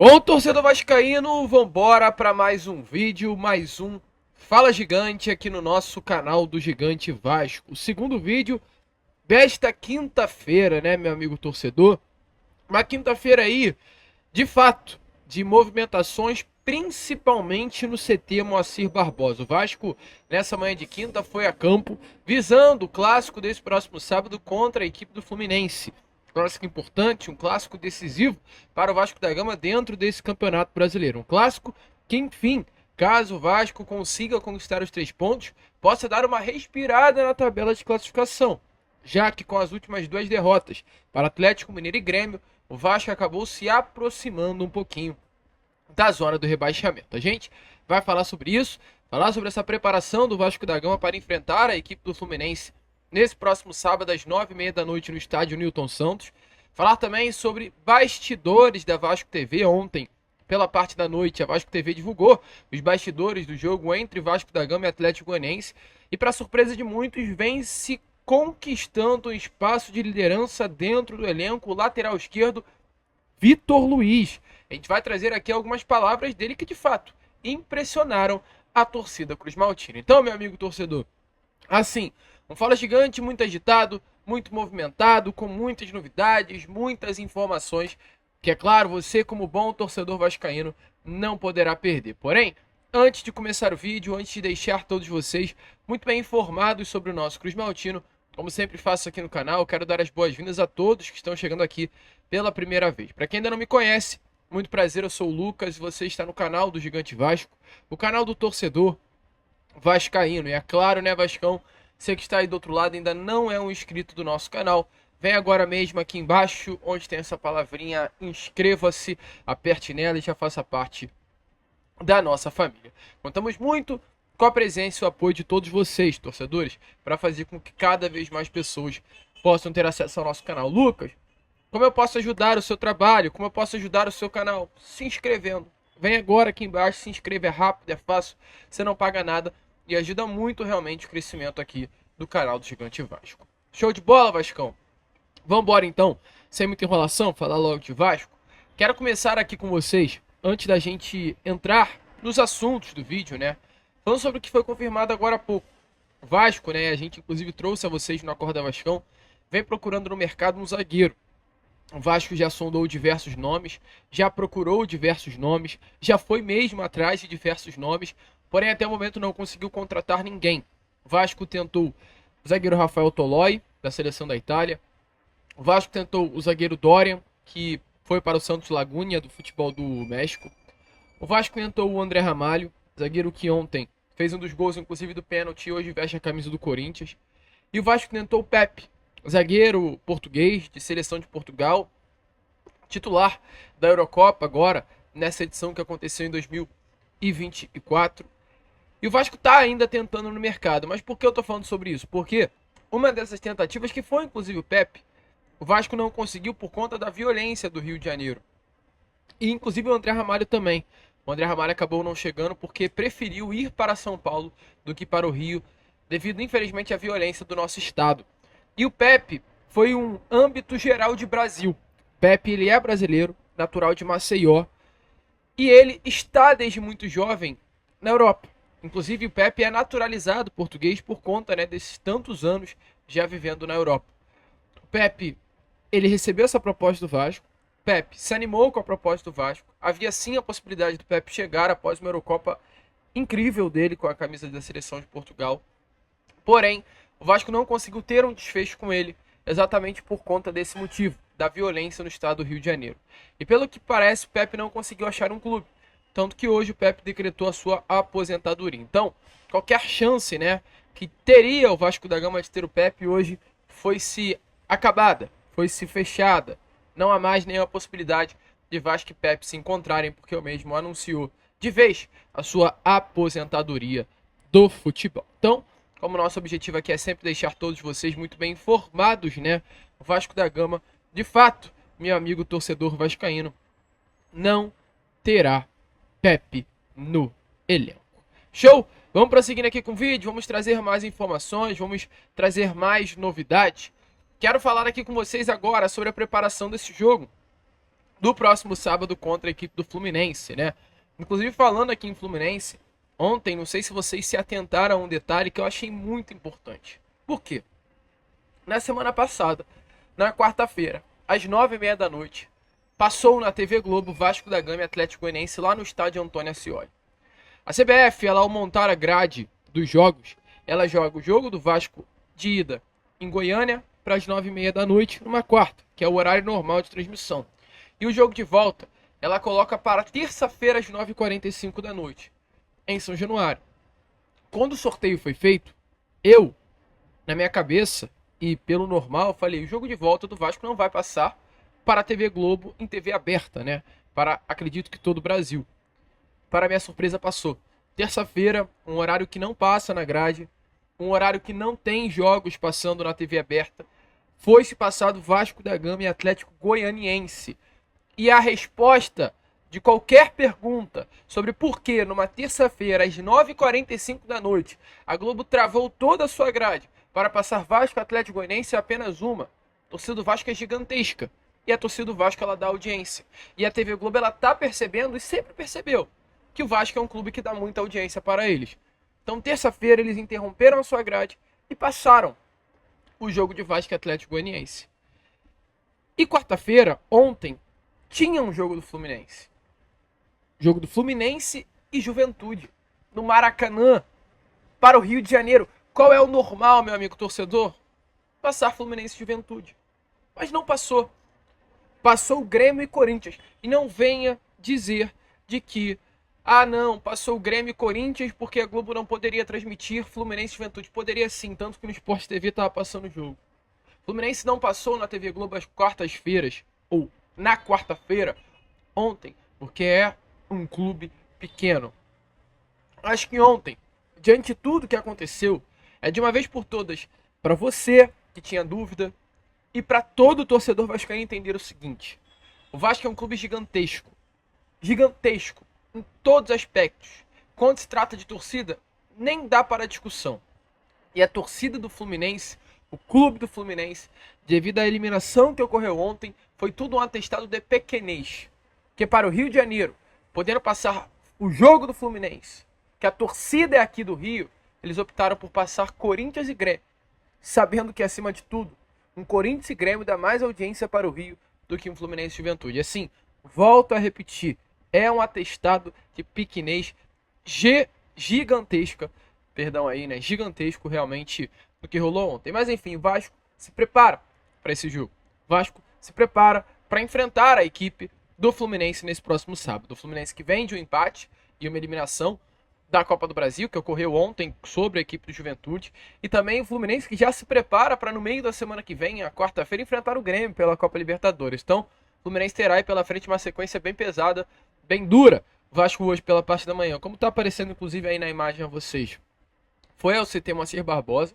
Bom, torcedor vascaíno, vambora para mais um vídeo, mais um Fala Gigante aqui no nosso canal do Gigante Vasco. O segundo vídeo desta quinta-feira, né, meu amigo torcedor? Uma quinta-feira aí, de fato, de movimentações, principalmente no CT Moacir Barbosa. O Vasco, nessa manhã de quinta, foi a campo, visando o clássico desse próximo sábado contra a equipe do Fluminense. Clássico importante, um clássico decisivo para o Vasco da Gama dentro desse campeonato brasileiro. Um clássico que, enfim, caso o Vasco consiga conquistar os 3 pontos, possa dar uma respirada na tabela de classificação, já que com as últimas duas derrotas para Atlético Mineiro e Grêmio, o Vasco acabou se aproximando um pouquinho da zona do rebaixamento. A gente vai falar sobre isso, falar sobre essa preparação do Vasco da Gama para enfrentar a equipe do Fluminense nesse próximo sábado às 9h30 da noite no estádio Newton Santos. Falar também sobre bastidores da Vasco TV. Ontem, pela parte da noite, a Vasco TV divulgou os bastidores do jogo entre Vasco da Gama e Atlético Goianiense. E para surpresa de muitos, vem se conquistando um espaço de liderança dentro do elenco, o lateral esquerdo Vitor Luiz. A gente vai trazer aqui algumas palavras dele que de fato impressionaram a torcida Cruz Maltina. Então, meu amigo torcedor, assim, um Fala Gigante muito agitado, muito movimentado, com muitas novidades, muitas informações, que é claro, você como bom torcedor vascaíno não poderá perder. Porém, antes de começar o vídeo, antes de deixar todos vocês muito bem informados sobre o nosso Cruz Maltino, como sempre faço aqui no canal, quero dar as boas-vindas a todos que estão chegando aqui pela primeira vez. Para quem ainda não me conhece, muito prazer, eu sou o Lucas e você está no canal do Gigante Vasco, o canal do torcedor vascaíno. E é claro, né, Vascão, você que está aí do outro lado ainda não é um inscrito do nosso canal, vem agora mesmo aqui embaixo, onde tem essa palavrinha inscreva-se, aperte nela e já faça parte da nossa família. Contamos muito com a presença e o apoio de todos vocês, torcedores, para fazer com que cada vez mais pessoas possam ter acesso ao nosso canal. Lucas, como eu posso ajudar o seu trabalho? Como eu posso ajudar o seu canal? Se inscrevendo. Vem agora aqui embaixo, se inscreve, é rápido, é fácil, você não paga nada e ajuda muito realmente o crescimento aqui do canal do Gigante Vasco. Show de bola, Vascão? Vambora então, sem muita enrolação, falar logo de Vasco. Quero começar aqui com vocês, antes da gente entrar nos assuntos do vídeo, né? Falando sobre o que foi confirmado agora há pouco. O Vasco, né? A gente inclusive trouxe a vocês no Acorda Vascão, vem procurando no mercado um zagueiro. O Vasco já sondou diversos nomes, já procurou diversos nomes, já foi mesmo atrás de diversos nomes, porém até o momento não conseguiu contratar ninguém. O Vasco tentou o zagueiro Rafael Toloi, da seleção da Itália. O Vasco tentou o zagueiro Dorian, que foi para o Santos Laguna, do futebol do México. O Vasco tentou o André Ramalho, zagueiro que ontem fez um dos gols, inclusive do pênalti, e hoje veste a camisa do Corinthians. E o Vasco tentou o Pepe, zagueiro português de seleção de Portugal, titular da Eurocopa agora, nessa edição que aconteceu em 2024. E o Vasco está ainda tentando no mercado. Mas por que eu estou falando sobre isso? Porque uma dessas tentativas, que foi inclusive o Pepe, o Vasco não conseguiu por conta da violência do Rio de Janeiro. E inclusive o André Ramalho também. O André Ramalho acabou não chegando porque preferiu ir para São Paulo do que para o Rio, devido infelizmente à violência do nosso estado. E o Pepe foi um âmbito geral de Brasil. Pepe, ele é brasileiro, natural de Maceió, e ele está desde muito jovem na Europa. Inclusive o Pepe é naturalizado português por conta, né, desses tantos anos já vivendo na Europa. O Pepe, ele recebeu essa proposta do Vasco. Pepe se animou com a proposta do Vasco. Havia sim a possibilidade do Pepe chegar após uma Eurocopa incrível dele com a camisa da seleção de Portugal. Porém, o Vasco não conseguiu ter um desfecho com ele, exatamente por conta desse motivo, da violência no estado do Rio de Janeiro. E pelo que parece, o Pepe não conseguiu achar um clube. Tanto que hoje o Pepe decretou a sua aposentadoria. Então, qualquer chance, né, que teria o Vasco da Gama de ter o Pepe hoje foi-se acabada, foi-se fechada. Não há mais nenhuma possibilidade de Vasco e Pepe se encontrarem, porque o mesmo anunciou de vez a sua aposentadoria do futebol. Então, como nosso objetivo aqui é sempre deixar todos vocês muito bem informados, né? O Vasco da Gama, de fato, meu amigo torcedor vascaíno, não terá Pepe no elenco. Show? Vamos prosseguindo aqui com o vídeo, vamos trazer mais informações, vamos trazer mais novidades. Quero falar aqui com vocês agora sobre a preparação desse jogo. do próximo sábado contra a equipe do Fluminense, né? Inclusive, falando aqui em Fluminense, ontem, não sei se vocês se atentaram a um detalhe que eu achei muito importante. Por quê? Na semana passada, na quarta-feira, às 9h30 da noite, passou na TV Globo Vasco da Gama e Atlético Goianiense lá no estádio Antônio Ascioli. A CBF, ela, ao montar a grade dos jogos, ela joga o jogo do Vasco de ida em Goiânia para as 9h30 da noite, numa quarta, que é o horário normal de transmissão. E o jogo de volta, ela coloca para terça-feira às 9h45 da noite, em São Januário. Quando o sorteio foi feito, eu, na minha cabeça, e pelo normal, falei, o jogo de volta do Vasco não vai passar para a TV Globo em TV aberta, né? Para, acredito que todo o Brasil. Para minha surpresa, passou. Terça-feira, um horário que não passa na grade, um horário que não tem jogos passando na TV aberta, foi-se passado Vasco da Gama e Atlético Goianiense. E a resposta de qualquer pergunta sobre por que numa terça-feira às 9h45 da noite a Globo travou toda a sua grade para passar Vasco e Atlético Goianiense é apenas uma. A torcida do Vasco é gigantesca e a torcida do Vasco ela dá audiência. E a TV Globo ela tá percebendo e sempre percebeu que o Vasco é um clube que dá muita audiência para eles. Então terça-feira eles interromperam a sua grade e passaram o jogo de Vasco e Atlético Goianiense. E quarta-feira, ontem, tinha um jogo do Fluminense. Jogo do Fluminense e Juventude. No Maracanã. Para o Rio de Janeiro. Qual é o normal, meu amigo torcedor? Passar Fluminense e Juventude. Mas não passou. Passou o Grêmio e Corinthians. E não venha dizer de que não, passou o Grêmio e Corinthians porque a Globo não poderia transmitir Fluminense e Juventude. Poderia sim, tanto que no Sport TV estava passando o jogo. Fluminense não passou na TV Globo às quartas-feiras, ou na quarta-feira, ontem, porque é um clube pequeno. Acho que ontem, diante de tudo que aconteceu, é de uma vez por todas, para você que tinha dúvida, e para todo torcedor vascaíno entender o seguinte: o Vasco é um clube gigantesco. Gigantesco. Em todos os aspectos. Quando se trata de torcida, nem dá para discussão. E a torcida do Fluminense, o clube do Fluminense, devido à eliminação que ocorreu ontem, foi tudo um atestado de pequenez. Que para o Rio de Janeiro, podendo passar o jogo do Fluminense, que a torcida é aqui do Rio, eles optaram por passar Corinthians e Grêmio, sabendo que, acima de tudo, um Corinthians e Grêmio dá mais audiência para o Rio do que um Fluminense e Juventude. Assim, volto a repetir, é um atestado de pequenez gigantesca, gigantesco realmente do que rolou ontem. Mas enfim, o Vasco se prepara para esse jogo. O Vasco se prepara para enfrentar a equipe do Fluminense nesse próximo sábado. O Fluminense que vem de um empate e uma eliminação da Copa do Brasil, que ocorreu ontem sobre a equipe do Juventude, e também o Fluminense que já se prepara para no meio da semana que vem, a quarta-feira, enfrentar o Grêmio pela Copa Libertadores. Então, o Fluminense terá aí pela frente uma sequência bem pesada, bem dura. O Vasco hoje pela parte da manhã, como está aparecendo inclusive aí na imagem a vocês, foi ao CT Moacir Barbosa.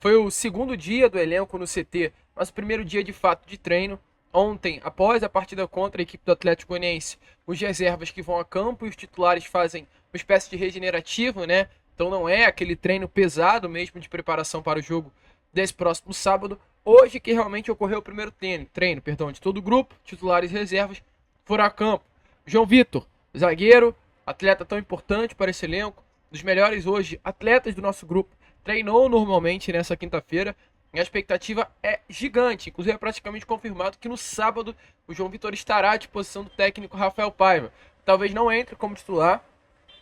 Foi o segundo dia do elenco no CT, mas o primeiro dia de fato de treino. Ontem, após a partida contra a equipe do Atlético Goianiense, os reservas que vão a campo e os titulares fazem uma espécie de regenerativo, né? Então não é aquele treino pesado mesmo de preparação para o jogo desse próximo sábado. Hoje que realmente ocorreu o primeiro treino de todo o grupo, titulares e reservas foram a campo. João Vitor, zagueiro, atleta tão importante para esse elenco, dos melhores hoje atletas do nosso grupo, treinou normalmente nessa quinta-feira. A expectativa é gigante, inclusive é praticamente confirmado que no sábado o João Vitor estará à disposição do técnico Rafael Paiva. Talvez não entre como titular,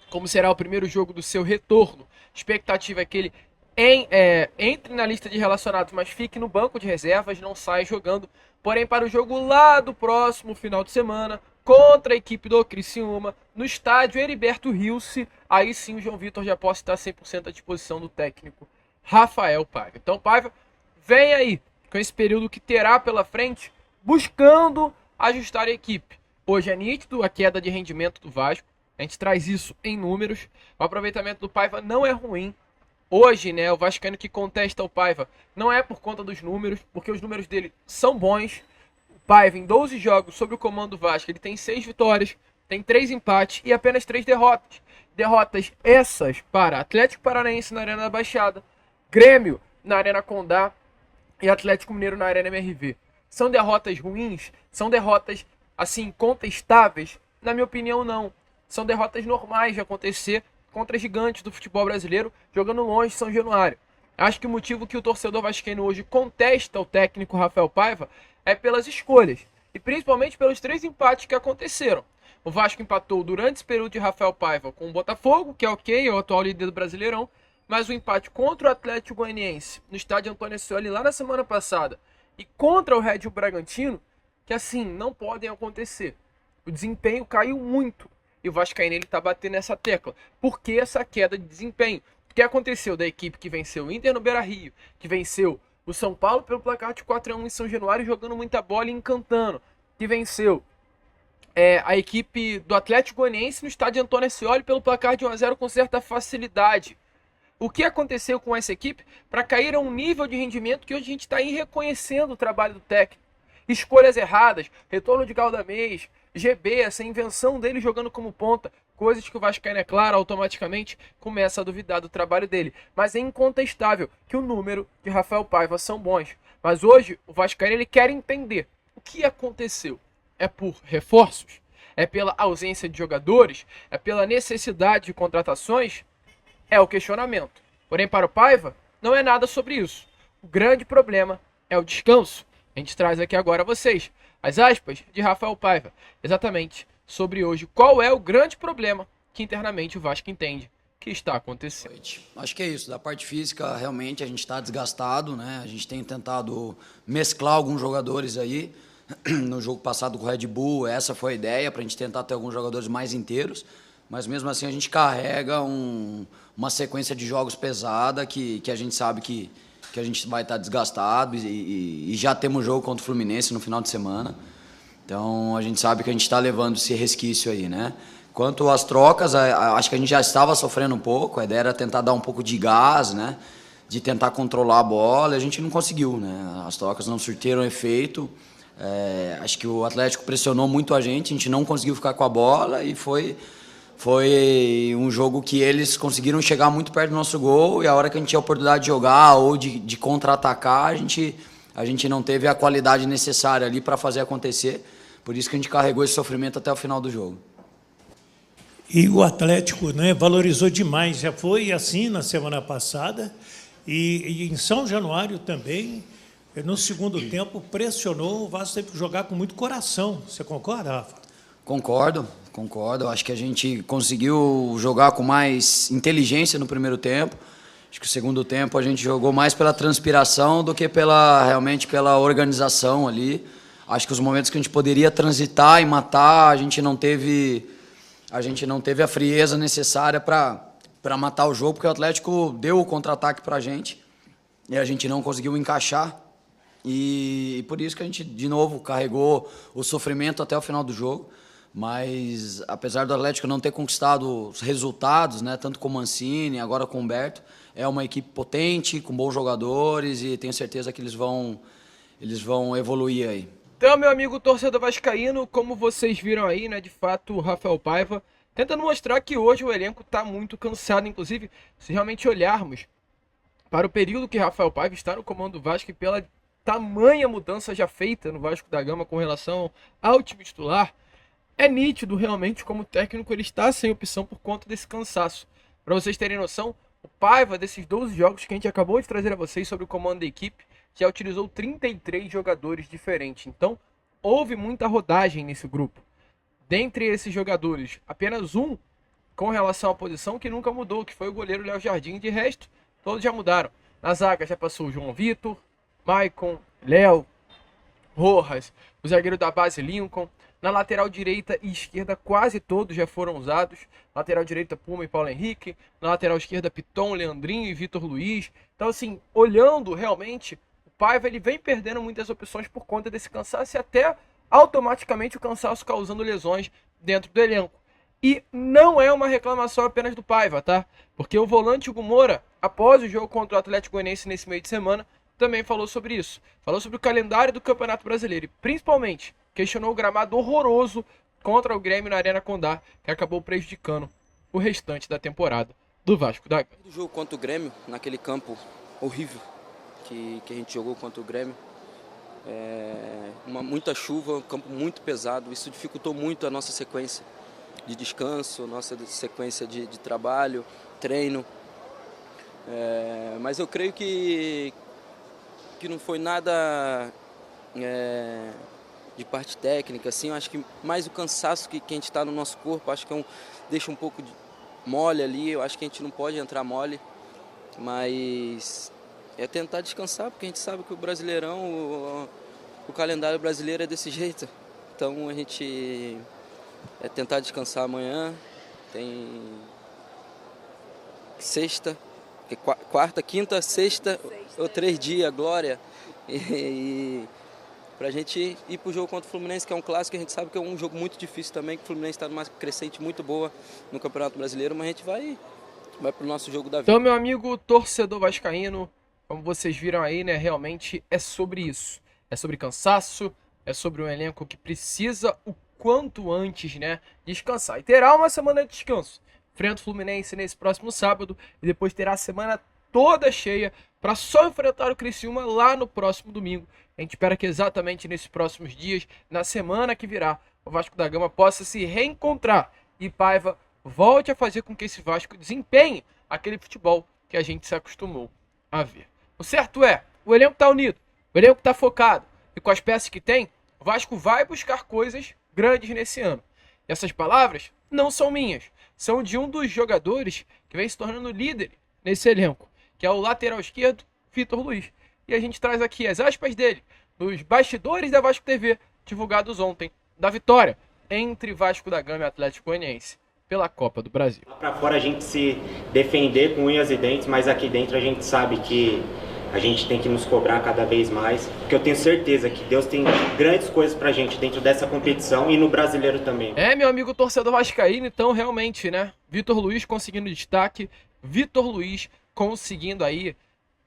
como será o primeiro jogo do seu retorno. A expectativa é que ele entre na lista de relacionados, mas fique no banco de reservas, não saia jogando. Porém, para o jogo lá do próximo final de semana, contra a equipe do Criciúma, no estádio Heriberto Rilse, aí sim o João Vitor já pode estar 100% à disposição do técnico Rafael Paiva. Então, Paiva vem aí, com esse período que terá pela frente, buscando ajustar a equipe. Hoje é nítido a queda de rendimento do Vasco, a gente traz isso em números. O aproveitamento do Paiva não é ruim. Hoje, né, o vascaíno que contesta o Paiva não é por conta dos números, porque os números dele são bons. O Paiva, em 12 jogos sob o comando do Vasco, ele tem 6 vitórias, tem 3 empates e apenas 3 derrotas. Derrotas essas para Atlético Paranaense na Arena da Baixada, Grêmio na Arena Condá e Atlético Mineiro na Arena MRV. São derrotas ruins? São derrotas assim, contestáveis? Na minha opinião, não. São derrotas normais de acontecer contra gigantes do futebol brasileiro, jogando longe de São Januário. Acho que o motivo que o torcedor vascaíno hoje contesta o técnico Rafael Paiva é pelas escolhas, e principalmente pelos 3 empates que aconteceram. O Vasco empatou durante esse período de Rafael Paiva com o Botafogo, que é ok, é o atual líder do Brasileirão, mas o empate contra o Atlético Goianiense no estádio Antônio Ascioli lá na semana passada e contra o Red Bull Bragantino, que assim, não podem acontecer. O desempenho caiu muito e o Vascaíno ele tá batendo nessa tecla. Por que essa queda de desempenho? O que aconteceu da equipe que venceu o Inter no Beira-Rio, que venceu o São Paulo pelo placar de 4-1 em São Januário, jogando muita bola e encantando, que venceu a equipe do Atlético Goianiense no estádio Antônio Ascioli pelo placar de 1-0 com certa facilidade. O que aconteceu com essa equipe para cair a um nível de rendimento que hoje a gente está aí reconhecendo o trabalho do técnico? Escolhas erradas, retorno de Galdamez, GB, essa invenção dele jogando como ponta, coisas que o Vascaíno, é claro, automaticamente começa a duvidar do trabalho dele. Mas é incontestável que o número de Rafael Paiva são bons. Mas hoje o Vascaíno ele quer entender o que aconteceu. É por reforços? É pela ausência de jogadores? É pela necessidade de contratações? É o questionamento. Porém, para o Paiva, não é nada sobre isso. O grande problema é o descanso. A gente traz aqui agora a vocês as aspas de Rafael Paiva, exatamente sobre hoje qual é o grande problema que internamente o Vasco entende que está acontecendo. Acho que é isso. Da parte física, realmente, a gente está desgastado, né? A gente tem tentado mesclar alguns jogadores aí. No jogo passado com o Red Bull, essa foi a ideia, para a gente tentar ter alguns jogadores mais inteiros. Mas mesmo assim a gente carrega uma sequência de jogos pesada que a gente sabe que a gente vai estar desgastado e já temos jogo contra o Fluminense no final de semana. Então a gente sabe que a gente está levando esse resquício aí, né? Quanto às trocas, acho que a gente já estava sofrendo um pouco, a ideia era tentar dar um pouco de gás, né? De tentar controlar a bola, e a gente não conseguiu, né? As trocas não surtiram efeito. Acho que o Atlético pressionou muito a gente não conseguiu ficar com a bola e foi um jogo que eles conseguiram chegar muito perto do nosso gol e a hora que a gente tinha a oportunidade de jogar ou de contra-atacar, a gente não teve a qualidade necessária ali para fazer acontecer. Por isso que a gente carregou esse sofrimento até o final do jogo. E o Atlético, né, valorizou demais, já foi assim na semana passada e em São Januário também, no segundo tempo, pressionou, o Vasco teve que jogar com muito coração. Você concorda, Rafa? Concordo. Acho que a gente conseguiu jogar com mais inteligência no primeiro tempo. Acho que o segundo tempo a gente jogou mais pela transpiração do que realmente pela organização ali. Acho que os momentos que a gente poderia transitar e matar, a gente não teve a frieza necessária para matar o jogo, porque o Atlético deu o contra-ataque para a gente e a gente não conseguiu encaixar. E por isso que a gente, de novo, carregou o sofrimento até o final do jogo. Mas, apesar do Atlético não ter conquistado os resultados, né, tanto com o Mancini, agora com o Humberto, é uma equipe potente, com bons jogadores e tenho certeza que eles vão evoluir aí. Então, meu amigo torcedor vascaíno, como vocês viram aí, né, de fato, o Rafael Paiva tentando mostrar que hoje o elenco está muito cansado. Inclusive, se realmente olharmos para o período que Rafael Paiva está no comando do Vasco e pela tamanha mudança já feita no Vasco da Gama com relação ao time titular, é nítido realmente como o técnico ele está sem opção por conta desse cansaço. Para vocês terem noção, o Paiva, desses 12 jogos que a gente acabou de trazer a vocês sobre o comando da equipe, já utilizou 33 jogadores diferentes. Então, houve muita rodagem nesse grupo. Dentre esses jogadores, apenas um com relação à posição que nunca mudou, que foi o goleiro Léo Jardim. De resto, todos já mudaram. Na zaga já passou o João Vitor, Maicon, Léo, Rojas, o zagueiro da base Lincoln. Na lateral direita e esquerda, quase todos já foram usados. Lateral direita, Puma e Paulo Henrique. Na lateral esquerda, Piton, Leandrinho e Vitor Luiz. Então, assim, olhando realmente, o Paiva ele vem perdendo muitas opções por conta desse cansaço e até automaticamente o cansaço causando lesões dentro do elenco. E não é uma reclamação apenas do Paiva, tá? Porque o volante Hugo Moura, após o jogo contra o Atlético Goianiense nesse meio de semana, também falou sobre isso. Falou sobre o calendário do Campeonato Brasileiro e, principalmente, questionou o gramado horroroso contra o Grêmio na Arena Condá, que acabou prejudicando o restante da temporada do Vasco da Gama. O jogo contra o Grêmio, naquele campo horrível que a gente jogou contra o Grêmio, muita chuva, um campo muito pesado. Isso dificultou muito a nossa sequência de descanso, nossa sequência de trabalho, treino. Mas eu creio que não foi nada de parte técnica, assim. Eu acho que mais o cansaço que a gente está no nosso corpo, acho que deixa um pouco mole ali. Eu acho que a gente não pode entrar mole, mas é tentar descansar, porque a gente sabe que o Brasileirão, o calendário brasileiro é desse jeito. Então a gente tentar descansar amanhã. Tem sexta, quarta, quinta, sexta, ou 3 dias, glória. E pra gente ir pro jogo contra o Fluminense, que é um clássico, a gente sabe que é um jogo muito difícil também, que o Fluminense está numa crescente muito boa no Campeonato Brasileiro, mas a gente vai pro nosso jogo da vida. Então, meu amigo torcedor vascaíno, como vocês viram aí, né, realmente é sobre isso. É sobre cansaço, é sobre um elenco que precisa o quanto antes, né, descansar. E terá uma semana de descanso. Enfrenta o Fluminense nesse próximo sábado e depois terá a semana toda cheia para só enfrentar o Criciúma lá no próximo domingo. A gente espera que exatamente nesses próximos dias, na semana que virá, o Vasco da Gama possa se reencontrar e Paiva volte a fazer com que esse Vasco desempenhe aquele futebol que a gente se acostumou a ver. O certo é, o elenco está unido, o elenco está focado e com as peças que tem, o Vasco vai buscar coisas grandes nesse ano. E essas palavras não são minhas, são de um dos jogadores que vem se tornando líder nesse elenco, que é o lateral esquerdo, Vitor Luiz. E a gente traz aqui as aspas dele, nos bastidores da Vasco TV, divulgados ontem, da vitória entre Vasco da Gama e Atlético Goianiense pela Copa do Brasil. Lá pra fora a gente se defender com unhas e dentes, mas aqui dentro a gente sabe que a gente tem que nos cobrar cada vez mais, porque eu tenho certeza que Deus tem grandes coisas pra gente dentro dessa competição e no brasileiro também. Meu amigo torcedor vascaíno, então realmente, né, Vitor Luiz conseguindo destaque, Vitor Luiz conseguindo aí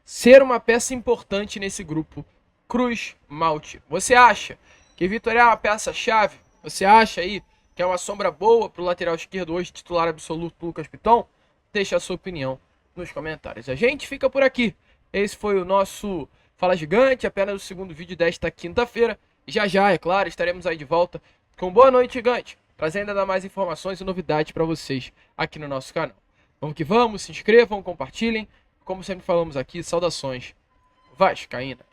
ser uma peça importante nesse grupo Cruz Malte. Você acha que Vitor é uma peça-chave? Você acha aí que é uma sombra boa pro lateral esquerdo hoje, titular absoluto Lucas Piton? Deixa a sua opinião nos comentários. A gente fica por aqui. Esse foi o nosso Fala Gigante, apenas o segundo vídeo desta quinta-feira. E já, é claro, estaremos aí de volta com Boa Noite Gigante, trazendo ainda mais informações e novidades para vocês aqui no nosso canal. Vamos que vamos, se inscrevam, compartilhem. Como sempre falamos aqui, saudações vascaínas.